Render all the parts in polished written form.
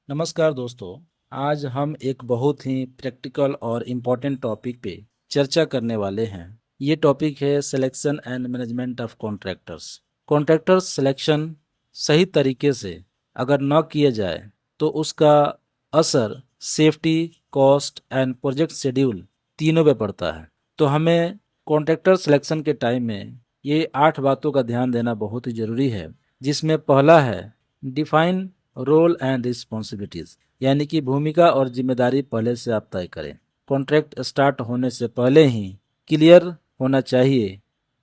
नमस्कार दोस्तों। आज हम एक बहुत ही प्रैक्टिकल और इम्पोर्टेंट टॉपिक पे चर्चा करने वाले हैं। ये टॉपिक है selection and management of contractors. Contractors selection सही तरीके से अगर न किया जाए तो उसका असर safety, cost and project schedule तीनों पे पड़ता है। तो हमें कॉन्ट्रैक्टर सिलेक्शन के टाइम में ये 8 बातों का ध्यान देना बहुत ही ज़रूरी है, जिसमें पहला है डिफाइन रोल एंड रिस्पॉन्सिबिलिटीज, यानी कि भूमिका और जिम्मेदारी पहले से आप तय करें। कॉन्ट्रैक्ट स्टार्ट होने से पहले ही क्लियर होना चाहिए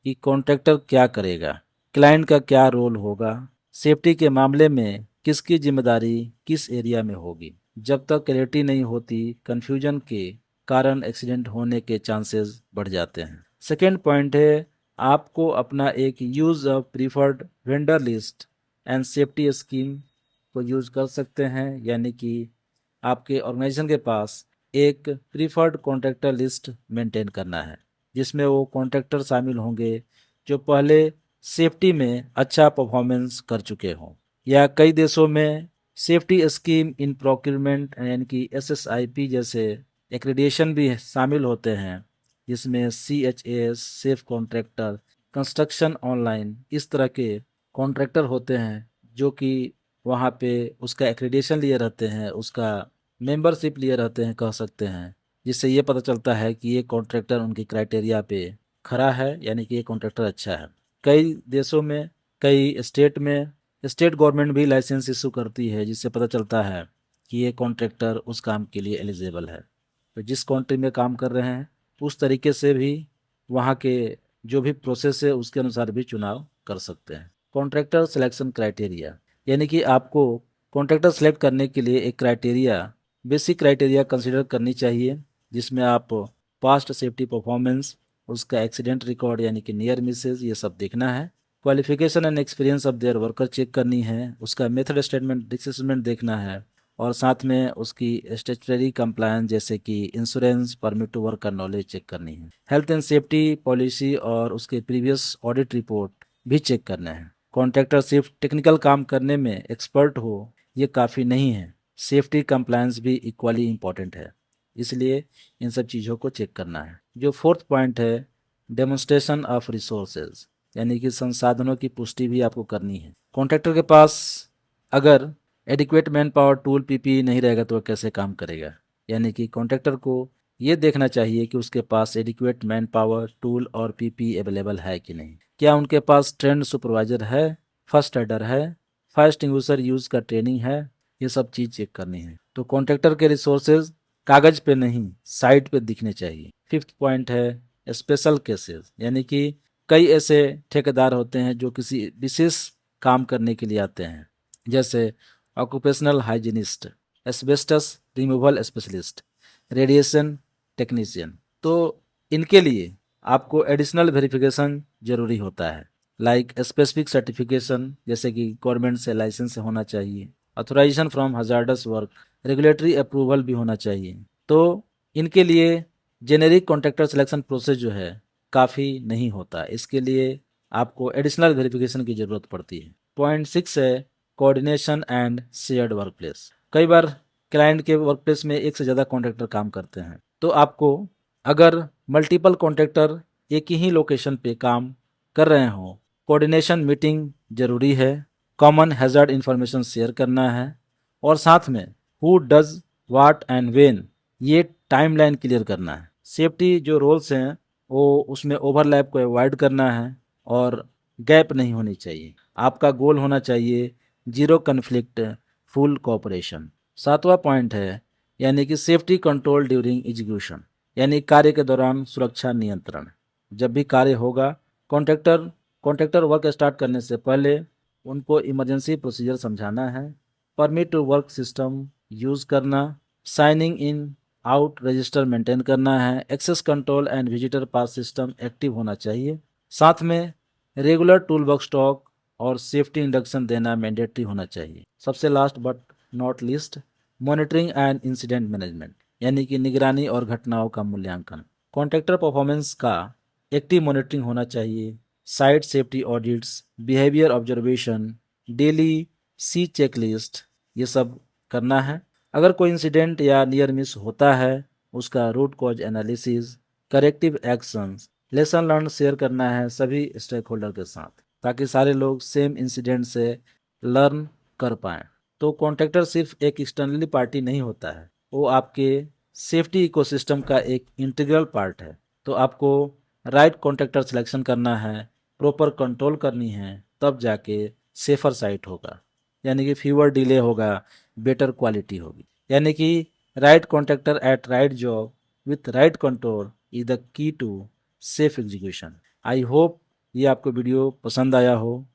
कि कॉन्ट्रैक्टर क्या करेगा, क्लाइंट का क्या रोल होगा, सेफ्टी के मामले में किसकी जिम्मेदारी किस एरिया में होगी। जब तक क्लैरिटी नहीं होती, कंफ्यूजन के कारण एक्सीडेंट होने के चांसेस बढ़ जाते हैं। सेकेंड पॉइंट है, आपको अपना एक use of preferred vendor list and safety scheme को यूज कर सकते हैं, यानी कि आपके ऑर्गेनाइजेशन के पास एक प्रीफर्ड कॉन्ट्रैक्टर लिस्ट मेंटेन करना है, जिसमें वो कॉन्ट्रैक्टर शामिल होंगे जो पहले सेफ्टी में अच्छा परफॉर्मेंस कर चुके हों, या कई देशों में सेफ्टी स्कीम इन प्रोक्यूरमेंट यानी कि SSIP जैसे एक्रेडिएशन भी शामिल होते हैं, जिसमें CHAS, safe contractor, construction online, इस तरह के कॉन्ट्रैक्टर होते हैं जो कि वहाँ पे उसका एक्रेडिटेशन लिए रहते हैं, उसका मेंबरशिप लिए रहते हैं कह सकते हैं, जिससे ये पता चलता है कि ये कॉन्ट्रैक्टर उनकी क्राइटेरिया पे खरा है, यानी कि ये कॉन्ट्रैक्टर अच्छा है। कई देशों में, कई स्टेट में स्टेट गवर्नमेंट भी लाइसेंस इशू करती है, जिससे पता चलता है कि ये कॉन्ट्रैक्टर उस काम के लिए एलिजिबल है। तो जिस कंट्री में काम कर रहे हैं उस तरीके से भी वहाँ के जो भी प्रोसेस है उसके अनुसार भी चुनाव कर सकते हैं। कॉन्ट्रैक्टर सिलेक्शन क्राइटेरिया, यानी कि आपको कॉन्ट्रैक्टर सेलेक्ट करने के लिए एक क्राइटेरिया, बेसिक क्राइटेरिया कंसीडर करनी चाहिए, जिसमें आप पास्ट सेफ्टी परफॉर्मेंस, उसका एक्सीडेंट रिकॉर्ड यानी कि नियर मिसेज, ये सब देखना है। Qualification and experience of their worker check करनी है, उसका मेथड स्टेटमेंट, रिस्क असेसमेंट देखना है, और साथ में उसकी स्टेचुटरी कंप्लायंस जैसे कि इंश्योरेंस, परमिट टू वर्क का नॉलेज चेक करनी है। हेल्थ एंड सेफ्टी पॉलिसी और उसके प्रीवियस ऑडिट रिपोर्ट भी चेक करना है। कॉन्ट्रैक्टर सिर्फ टेक्निकल काम करने में एक्सपर्ट हो ये काफ़ी नहीं है, सेफ्टी कंप्लायंस भी इक्वली इम्पॉर्टेंट है, इसलिए इन सब चीज़ों को चेक करना है। जो फोर्थ पॉइंट है, डेमोन्स्ट्रेशन ऑफ रिसोर्सेज, यानी कि संसाधनों की पुष्टि भी आपको करनी है। कॉन्ट्रैक्टर के पास अगर adequate man power, tool, PPE नहीं रहेगा तो वह कैसे काम करेगा, यानी कि कॉन्ट्रैक्टर को ये देखना चाहिए कि उसके पास एडिक्वेट मैन पावर, टूल और PPE अवेलेबल है कि नहीं। क्या उनके पास ट्रेंड सुपरवाइजर है, फर्स्ट एडर है, फायर एक्सटिंग्विशर यूज का ट्रेनिंग है, ये सब चीज़ चेक करनी है। तो कॉन्ट्रैक्टर के रिसोर्सेज कागज पे नहीं साइट पे दिखने चाहिए। फिफ्थ पॉइंट है स्पेशल केसेस, यानी कि कई ऐसे ठेकेदार होते हैं जो किसी विशेष काम करने के लिए आते हैं, जैसे occupational hygienist, asbestos removal specialist, radiation technician. तो इनके लिए आपको एडिशनल वेरिफिकेशन जरूरी होता है, लाइक स्पेसिफिक सर्टिफिकेशन, जैसे कि गवर्नमेंट से लाइसेंस होना चाहिए, authorisation from hazardous work, regulatory approval भी होना चाहिए। तो इनके लिए जेनेरिक कॉन्ट्रैक्टर सिलेक्शन प्रोसेस जो है काफ़ी नहीं होता, इसके लिए आपको एडिशनल वेरिफिकेशन की ज़रूरत पड़ती है। पॉइंट 6 है कोऑर्डिनेशन एंड शेयर्ड वर्कप्लेस। कई बार क्लाइंट के वर्कप्लेस में एक से ज़्यादा कॉन्ट्रैक्टर काम करते हैं, तो आपको अगर मल्टीपल कॉन्ट्रैक्टर एक ही लोकेशन पे काम कर रहे हों, कोऑर्डिनेशन मीटिंग जरूरी है, कॉमन हैज़ार्ड इंफॉर्मेशन शेयर करना है, और साथ में who does what and when, ये टाइमलाइन क्लियर करना है। सेफ्टी जो रोल्स हैं वो उसमें ओवरलैप को अवॉइड करना है और गैप नहीं होनी चाहिए। आपका गोल होना चाहिए जीरो कन्फ्लिक्ट, फुल कोऑपरेशन। सातवां पॉइंट है यानी कि सेफ्टी कंट्रोल ड्यूरिंग एग्जीक्यूशन, यानी कार्य के दौरान सुरक्षा नियंत्रण। जब भी कार्य होगा, कॉन्ट्रैक्टर कॉन्ट्रैक्टर वर्क स्टार्ट करने से पहले उनको इमरजेंसी प्रोसीजर समझाना है, permit to work system use करना, signing in out register maintain करना है, access control and visitor pass system active होना चाहिए। साथ में रेगुलर टूल बॉक्स स्टॉक और सेफ्टी इंडक्शन देना मैंडेटरी होना चाहिए। सबसे last but not least, monitoring and incident management, यानी कि निगरानी और घटनाओं का मूल्यांकन। कॉन्ट्रैक्टर परफॉर्मेंस का एक्टिव मॉनिटरिंग होना चाहिए, site safety audits, behaviour observation, daily सी चेकलिस्ट, ये सब करना है। अगर कोई इंसिडेंट या नियर मिस होता है, उसका root cause analysis, corrective actions, lesson learn share करना है सभी स्टेक होल्डर के साथ, ताकि सारे लोग सेम इंसिडेंट से लर्न कर पाएं। तो कॉन्ट्रैक्टर सिर्फ एक एक्सटर्नली पार्टी नहीं होता है, वो आपके सेफ्टी इकोसिस्टम का एक इंटीग्रल पार्ट है। तो आपको राइट कॉन्ट्रैक्टर सिलेक्शन करना है, प्रॉपर कंट्रोल करनी है, तब जाके सेफर साइट होगा, यानी कि फ्यूअर डिले होगा, बेटर क्वालिटी होगी। यानी कि right contractor at right job with right control is the key to safe execution. I hope ये आपको वीडियो पसंद आया हो।